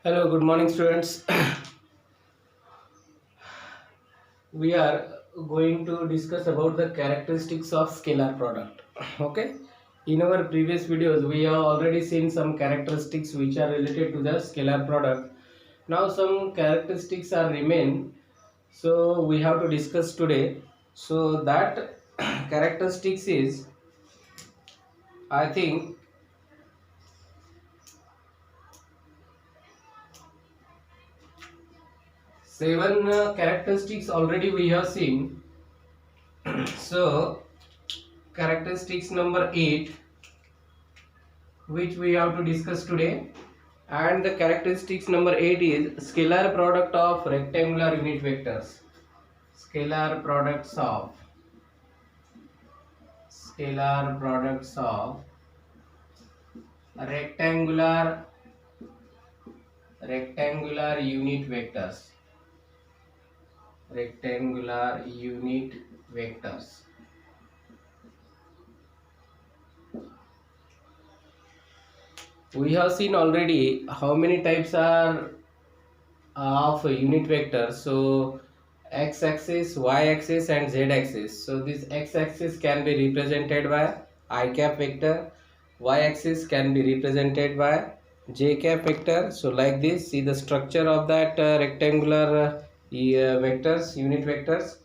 Hello, good morning, students. We are going to discuss about the characteristics of scalar product. Okay. In our previous videos, we have already seen some characteristics which are related to the scalar product. Now, some characteristics are remain. So we have to discuss today. So that characteristics is, I think, seven characteristics already we have seen. So characteristics number 8 which we have to discuss today, and the characteristics number 8 is scalar product of rectangular unit vectors. Scalar products of scalar products of rectangular unit vectors. Rectangular unit vectors. We have seen already how many types are of unit vectors. So x-axis, y-axis and z-axis. So this x-axis can be represented by I cap vector, y-axis can be represented by j cap vector. So like this, see the structure of that rectangular vectors, unit vectors.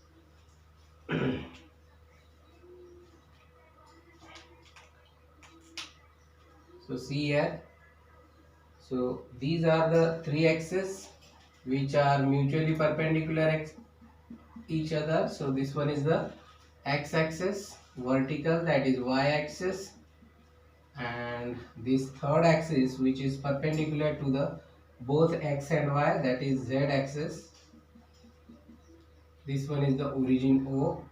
So see here, so these are the three axes which are mutually perpendicular each other. So this one is the x-axis, vertical, that is y-axis, and this third axis which is perpendicular to the both x and y, that is z-axis. This one is the origin O.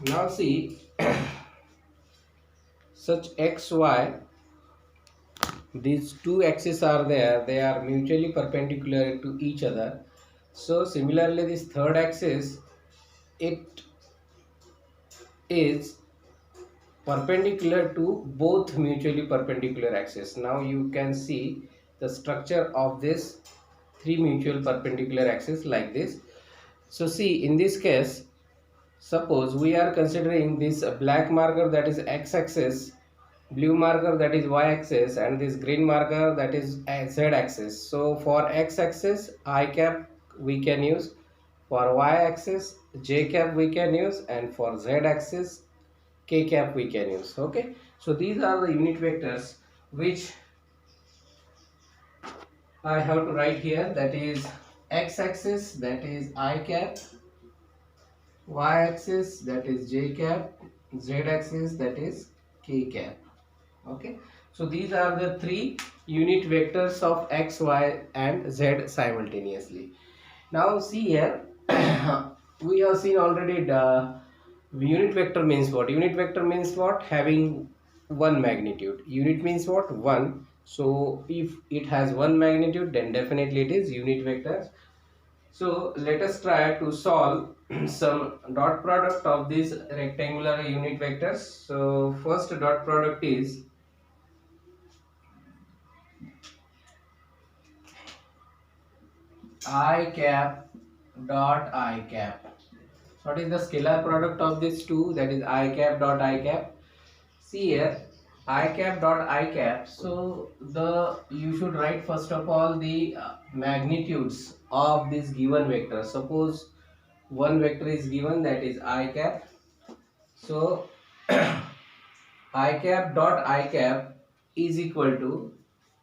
Now see, such x, y, these two axes are there, they are mutually perpendicular to each other. So similarly, this third axis, it is perpendicular to both mutually perpendicular axes. Now you can see the structure of this three mutual perpendicular axes like this. So see, in this case, suppose we are considering this black marker, that is x-axis, blue marker, that is y-axis, and this green marker, that is z-axis. So for x-axis, I cap we can use, for y-axis j cap we can use, and for z-axis k cap we can use. Okay, so these are the unit vectors which I have to write here, that is x-axis, that is I cap, y-axis, that is j cap, z-axis, that is k cap. Okay, so these are the three unit vectors of x, y and z simultaneously. Now see here, we have seen already the unit vector means what? Unit vector means what? Having one magnitude. Unit means what? One. So if it has one magnitude, then definitely it is unit vector. So let us try to solve some dot product of these rectangular unit vectors. So first dot product is I cap dot I cap. What is the scalar product of these two? That is I cap dot I cap. See here, I cap dot I cap. So you should write first of all the magnitudes of this given vector. Suppose one vector is given, that is I cap. So I cap dot I cap is equal to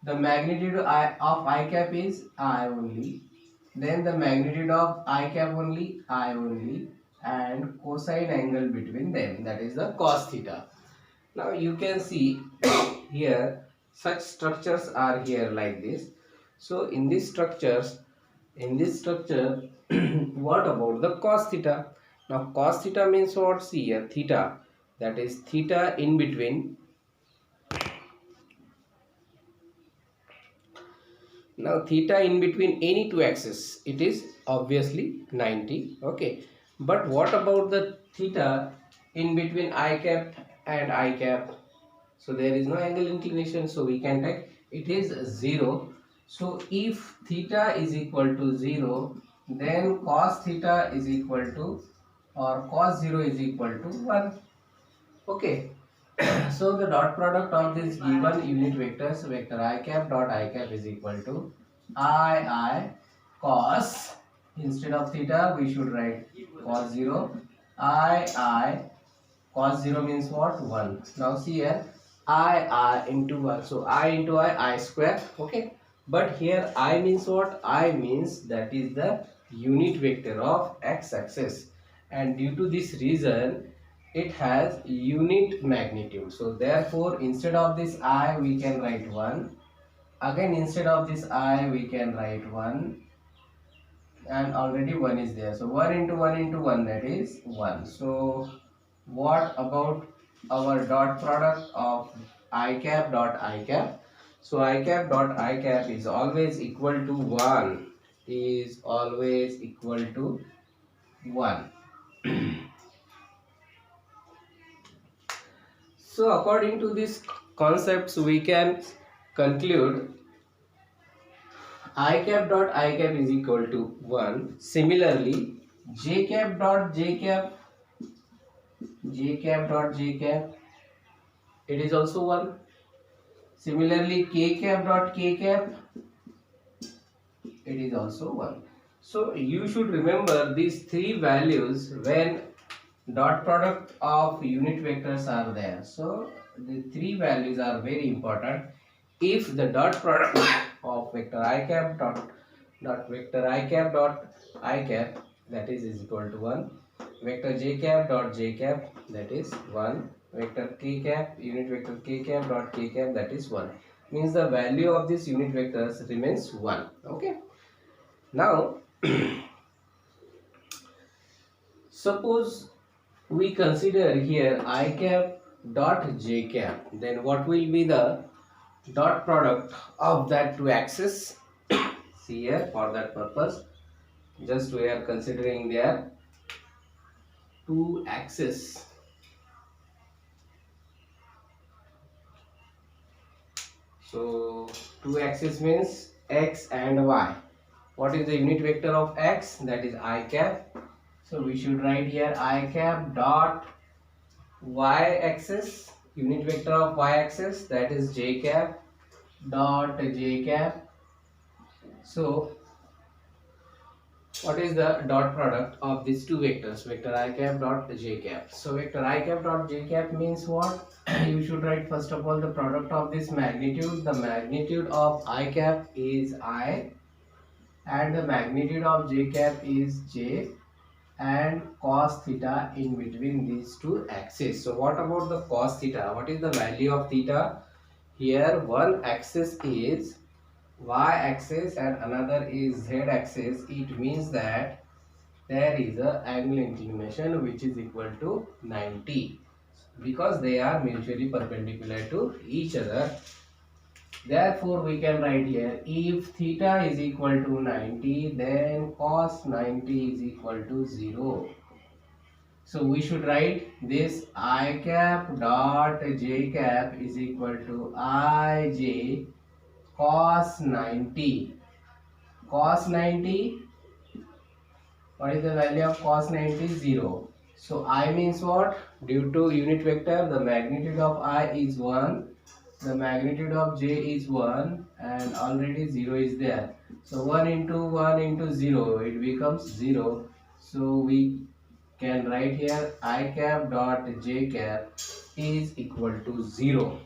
the magnitude of I cap is I only, then the magnitude of I cap only I only, and cosine angle between them, that is the cos theta. Now you can see here such structures are here like this. So in this structure what about the cos theta? Now cos theta means what? See here, theta, that is theta in between. Now theta in between any two axes, it is obviously 90. Okay, but what about the theta in between I cap and I cap. So there is no angle inclination, so we can take it is 0. So if theta is equal to 0, then cos theta is equal to, or cos 0 is equal to 1. Okay. So the dot product of this given unit vectors, vector I cap dot I cap is equal to I cos, instead of theta we should write cos 0, I cos 0 means what? 1. Now see here, I into 1. So I into I square. Okay. But here I means what? I means that is the unit vector of x axis. And due to this reason, it has unit magnitude. So therefore, instead of this I, we can write 1. Again, instead of this I, we can write 1. And already 1 is there. So 1 into 1 into 1, that is 1. So what about our dot product of I cap dot I cap? So I cap dot I cap is always equal to 1. Is always equal to 1. So according to these concepts, we can conclude I cap dot I cap is equal to 1. Similarly, J cap dot J cap, J cap dot J cap, it is also 1. Similarly, K cap dot K cap, it is also 1. So you should remember these three values when dot product of unit vectors are there. So the three values are very important. If the dot product of vector I cap dot vector I cap dot I cap, that is equal to 1, vector j cap dot j cap, that is 1, vector k cap, unit vector k cap dot k cap, that is 1, means the value of this unit vectors remains 1. Okay. Now suppose we consider here I cap dot j cap, then what will be the dot product of that two axes? See here, for that purpose, just we are considering their two axes. So two axes means x and y. What is the unit vector of x? That is I cap. So we should write here I cap dot y axis, unit vector of y axis, that is j cap dot j cap. So what is the dot product of these two vectors, vector I cap dot j cap? So vector I cap dot j cap means what? You should write first of all the product of this magnitude. The magnitude of I cap is I and the magnitude of j cap is j, and cos theta in between these two axes. So what about the cos theta? What is the value of theta? Here one axis is y axis and another is z axis. It means that there is a angle inclination which is equal to 90, because they are mutually perpendicular to each other. Therefore we can write here, if theta is equal to 90, then cos 90 is equal to 0. So we should write this I cap dot j cap is equal to ij cos 90. Cos 90, what is the value of cos 90? 0. So I means what? Due to unit vector, the magnitude of I is 1, the magnitude of j is 1, and already 0 is there. So 1 into 0, it becomes 0. So we can write here I cap dot j cap is equal to 0.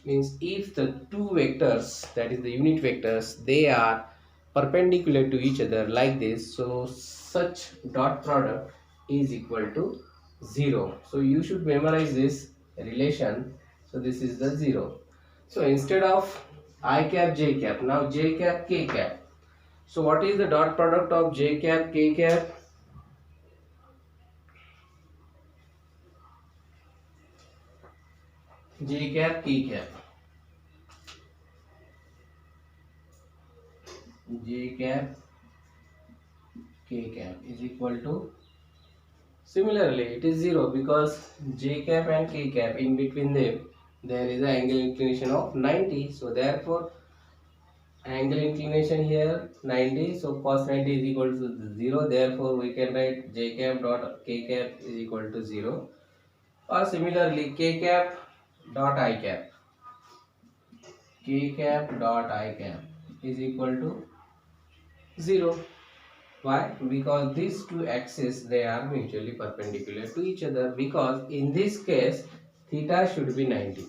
Means if the two vectors, that is the unit vectors, they are perpendicular to each other like this, so such dot product is equal to 0. So you should memorize this relation. So this is the 0. So instead of I cap j cap, now j cap k cap. So what is the dot product of j cap k cap? J cap k cap. J cap k cap is equal to Similarly, it is 0 because j cap and k cap, in between them there is an angle inclination of 90. So therefore angle inclination here 90, so cos 90 is equal to 0. Therefore we can write j cap dot k cap is equal to 0. Or similarly k cap dot I cap, k cap dot I cap is equal to 0. Why? Because these two axes, they are mutually perpendicular to each other, because in this case theta should be 90.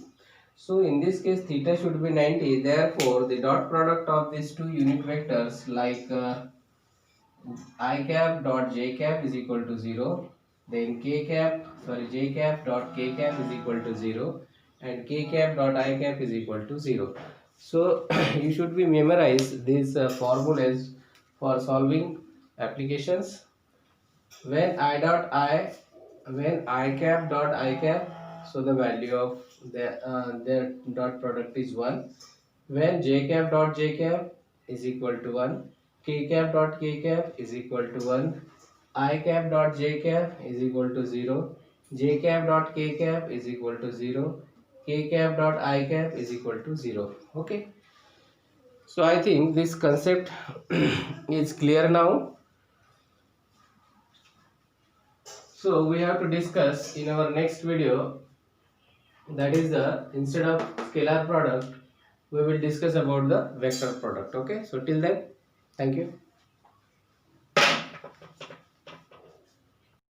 So in this case theta should be 90, therefore the dot product of these two unit vectors like I cap dot j cap is equal to 0, then j cap dot k cap is equal to 0, and k cap dot I cap is equal to 0. So you should be memorize these formulas for solving applications. When I cap dot I cap, so the value of their dot product is 1. When j cap dot j cap is equal to 1, k cap dot k cap is equal to 1, I cap dot j cap is equal to 0, j cap dot k cap is equal to 0, k cap dot I cap is equal to 0. Okay. So I think this concept is clear now. So we have to discuss in our next video, that is the instead of scalar product we will discuss about the vector product. Okay, so till then, thank you.